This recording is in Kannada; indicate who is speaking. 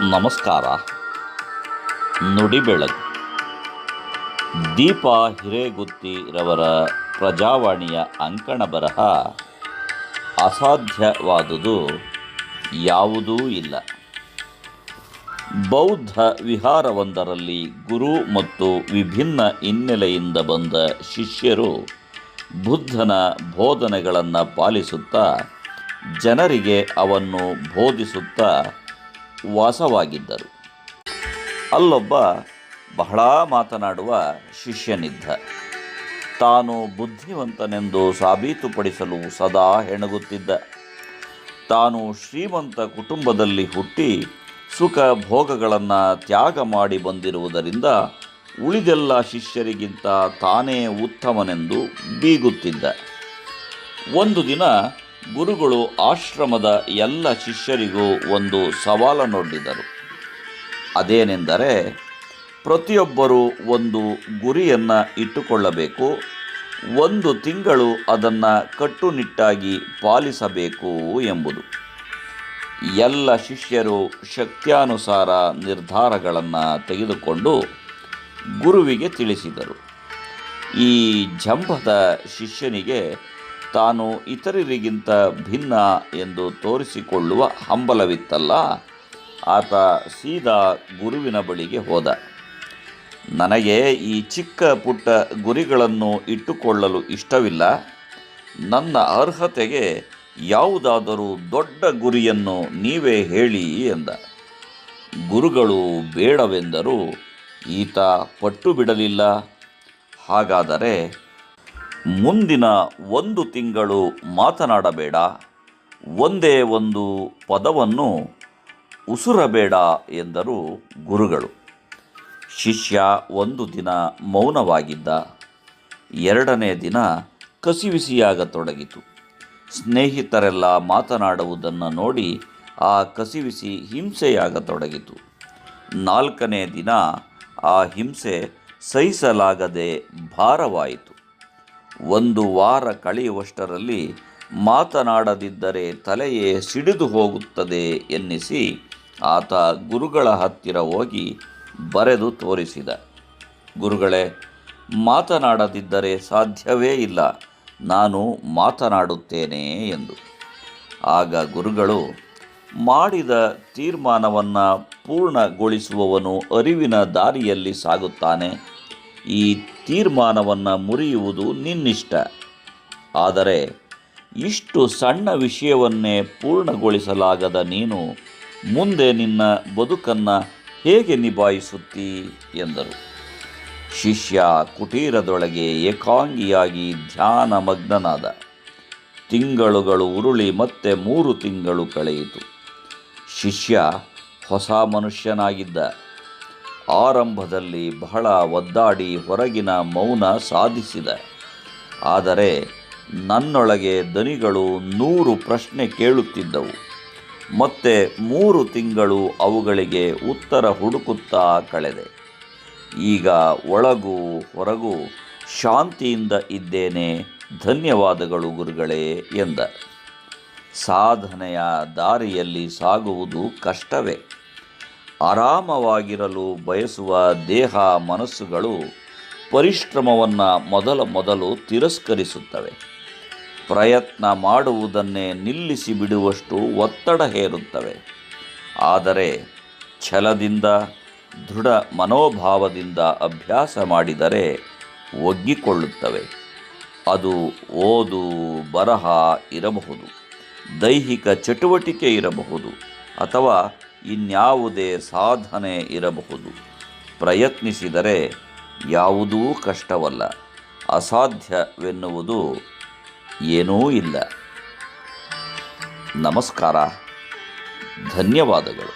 Speaker 1: ನಮಸ್ಕಾರ. ನುಡಿಬೆಳಗು ದೀಪ ಹಿರೇಗುತ್ತಿರವರ ಪ್ರಜಾವಾಣಿಯ ಅಂಕಣ ಬರಹ ಅಸಾಧ್ಯವಾದುದು ಯಾವುದೂ ಇಲ್ಲ. ಬೌದ್ಧ ವಿಹಾರವೊಂದರಲ್ಲಿ ಗುರು ಮತ್ತು ವಿಭಿನ್ನ ಹಿನ್ನೆಲೆಯಿಂದ ಬಂದ ಶಿಷ್ಯರು ಬುದ್ಧನ ಬೋಧನೆಗಳನ್ನು ಪಾಲಿಸುತ್ತಾ ಜನರಿಗೆ ಅವನ್ನು ಬೋಧಿಸುತ್ತಾ ವಾಸವಾಗಿದ್ದರು. ಅಲ್ಲೊಬ್ಬ ಬಹಳ ಮಾತನಾಡುವ ಶಿಷ್ಯನಿದ್ದ. ತಾನು ಬುದ್ಧಿವಂತನೆಂದು ಸಾಬೀತುಪಡಿಸಲು ಸದಾ ಹೆಣಗುತ್ತಿದ್ದ. ತಾನು ಶ್ರೀಮಂತ ಕುಟುಂಬದಲ್ಲಿ ಹುಟ್ಟಿ ಸುಖ ಭೋಗಗಳನ್ನು ತ್ಯಾಗ ಮಾಡಿ ಬಂದಿರುವುದರಿಂದ ಉಳಿದೆಲ್ಲ ಶಿಷ್ಯರಿಗಿಂತ ತಾನೇ ಉತ್ತಮನೆಂದು ಬೀಗುತ್ತಿದ್ದ. ಒಂದು ದಿನ ಗುರುಗಳು ಆಶ್ರಮದ ಎಲ್ಲ ಶಿಷ್ಯರಿಗೂ ಒಂದು ಸವಾಲನ್ನೊಡ್ಡಿದರು. ಅದೇನೆಂದರೆ, ಪ್ರತಿಯೊಬ್ಬರೂ ಒಂದು ಗುರಿಯನ್ನು ಇಟ್ಟುಕೊಳ್ಳಬೇಕು, 1 ತಿಂಗಳು ಅದನ್ನು ಕಟ್ಟುನಿಟ್ಟಾಗಿ ಪಾಲಿಸಬೇಕು ಎಂಬುದು. ಎಲ್ಲ ಶಿಷ್ಯರು ಶಕ್ತ್ಯಾನುಸಾರ ನಿರ್ಧಾರಗಳನ್ನು ತೆಗೆದುಕೊಂಡು ಗುರುವಿಗೆ ತಿಳಿಸಿದರು. ಈ ಜಂಬದ ಶಿಷ್ಯನಿಗೆ ತಾನು ಇತರರಿಗಿಂತ ಭಿನ್ನ ಎಂದು ತೋರಿಸಿಕೊಳ್ಳುವ ಹಂಬಲವಿತ್ತಲ್ಲ, ಆತ ಸೀದಾ ಗುರುವಿನ ಬಳಿಗೆ ಹೋದ. ನನಗೆ ಈ ಚಿಕ್ಕ ಪುಟ್ಟ ಗುರಿಗಳನ್ನು ಇಟ್ಟುಕೊಳ್ಳಲು ಇಷ್ಟವಿಲ್ಲ. ನನ್ನ ಅರ್ಹತೆಗೆ ಯಾವುದಾದರೂ ದೊಡ್ಡ ಗುರಿಯನ್ನು ನೀವೇ ಹೇಳಿ ಎಂದ. ಗುರುಗಳು ಬೇಡವೆಂದರೂ ಈತ ಪಟ್ಟು ಬಿಡಲಿಲ್ಲ. ಹಾಗಾದರೆ ಮುಂದಿನ 1 ತಿಂಗಳು ಮಾತನಾಡಬೇಡ, ಒಂದೇ ಒಂದು ಪದವನ್ನು ಉಸುರಬೇಡ ಎಂದರು ಗುರುಗಳು. ಶಿಷ್ಯ 1 ದಿನ ಮೌನವಾಗಿದ್ದ. 2ನೇ ದಿನ ಕಸಿವಿಸಿಯಾಗತೊಡಗಿತು. ಸ್ನೇಹಿತರೆಲ್ಲ ಮಾತನಾಡುವುದನ್ನು ನೋಡಿ ಆ ಕಸಿವಿಸಿ ಹಿಂಸೆಯಾಗತೊಡಗಿತು. 4ನೇ ದಿನ ಆ ಹಿಂಸೆ ಸಹಿಸಲಾಗದೆ ಭಾರವಾಯಿತು. 1 ವಾರ ಕಳೆಯುವಷ್ಟರಲ್ಲಿ ಮಾತನಾಡದಿದ್ದರೆ ತಲೆಯೇ ಸಿಡಿದು ಹೋಗುತ್ತದೆ ಎನ್ನಿಸಿ ಆತ ಗುರುಗಳ ಹತ್ತಿರ ಹೋಗಿ ಬರೆದು ತೋರಿಸಿದ. ಗುರುಗಳೇ, ಮಾತನಾಡದಿದ್ದರೆ ಸಾಧ್ಯವೇ ಇಲ್ಲ, ನಾನು ಮಾತನಾಡುತ್ತೇನೆ ಎಂದು. ಆಗ ಗುರುಗಳು, ಮಾಡಿದ ತೀರ್ಮಾನವನ್ನು ಪೂರ್ಣಗೊಳಿಸುವವನು ಅರಿವಿನ ದಾರಿಯಲ್ಲಿ ಸಾಗುತ್ತಾನೆ. ಈ ತೀರ್ಮಾನವನ್ನು ಮುರಿಯುವುದು ನಿನ್ನಿಷ್ಟ. ಆದರೆ ಇಷ್ಟು ಸಣ್ಣ ವಿಷಯವನ್ನೇ ಪೂರ್ಣಗೊಳಿಸಲಾಗದ ನೀನು ಮುಂದೆ ನಿನ್ನ ಬದುಕನ್ನು ಹೇಗೆ ನಿಭಾಯಿಸುತ್ತೀ ಎಂದರು. ಶಿಷ್ಯ ಕುಟೀರದೊಳಗೆ ಏಕಾಂಗಿಯಾಗಿ ಧ್ಯಾನಮಗ್ನನಾದ. ತಿಂಗಳುಗಳು ಉರುಳಿ ಮತ್ತೆ 3 ತಿಂಗಳು ಕಳೆಯಿತು. ಶಿಷ್ಯ ಹೊಸ ಮನುಷ್ಯನಾಗಿದ್ದ. ಆರಂಭದಲ್ಲಿ ಬಹಳ ಒದ್ದಾಡಿ ಹೊರಗಿನ ಮೌನ ಸಾಧಿಸಿದ. ಆದರೆ ನನ್ನೊಳಗೆ ದನಿಗಳು 100 ಪ್ರಶ್ನೆ ಕೇಳುತ್ತಿದ್ದವು. ಮತ್ತೆ 3 ತಿಂಗಳು ಅವುಗಳಿಗೆ ಉತ್ತರ ಹುಡುಕುತ್ತಾ ಕಳೆದೆ. ಈಗ ಒಳಗೂ ಹೊರಗೂ ಶಾಂತಿಯಿಂದ ಇದ್ದೇನೆ, ಧನ್ಯವಾದಗಳು ಗುರುಗಳೇ ಎಂದ. ಸಾಧನೆಯ ದಾರಿಯಲ್ಲಿ ಸಾಗುವುದು ಕಷ್ಟವೇ. ಆರಾಮವಾಗಿರಲು ಬಯಸುವ ದೇಹ ಮನಸ್ಸುಗಳು ಪರಿಶ್ರಮವನ್ನು ಮೊದಲು ತಿರಸ್ಕರಿಸುತ್ತವೆ. ಪ್ರಯತ್ನ ಮಾಡುವುದನ್ನೇ ನಿಲ್ಲಿಸಿ ಬಿಡುವಷ್ಟು ಒತ್ತಡ ಹೇರುತ್ತವೆ. ಆದರೆ ಛಲದಿಂದ, ದೃಢ ಮನೋಭಾವದಿಂದ ಅಭ್ಯಾಸ ಮಾಡಿದರೆ ಒಗ್ಗಿಕೊಳ್ಳುತ್ತವೆ. ಅದು ಓದು ಬರಹ ಇರಬಹುದು, ದೈಹಿಕ ಚಟುವಟಿಕೆ ಇರಬಹುದು, ಅಥವಾ ಇನ್ಯಾವುದೇ ಸಾಧನೆ ಇರಬಹುದು. ಪ್ರಯತ್ನಿಸಿದರೆ ಯಾವುದೂ ಕಷ್ಟವಲ್ಲ. ಅಸಾಧ್ಯವೆನ್ನುವುದು ಏನೂ ಇಲ್ಲ. ನಮಸ್ಕಾರ. ಧನ್ಯವಾದಗಳು.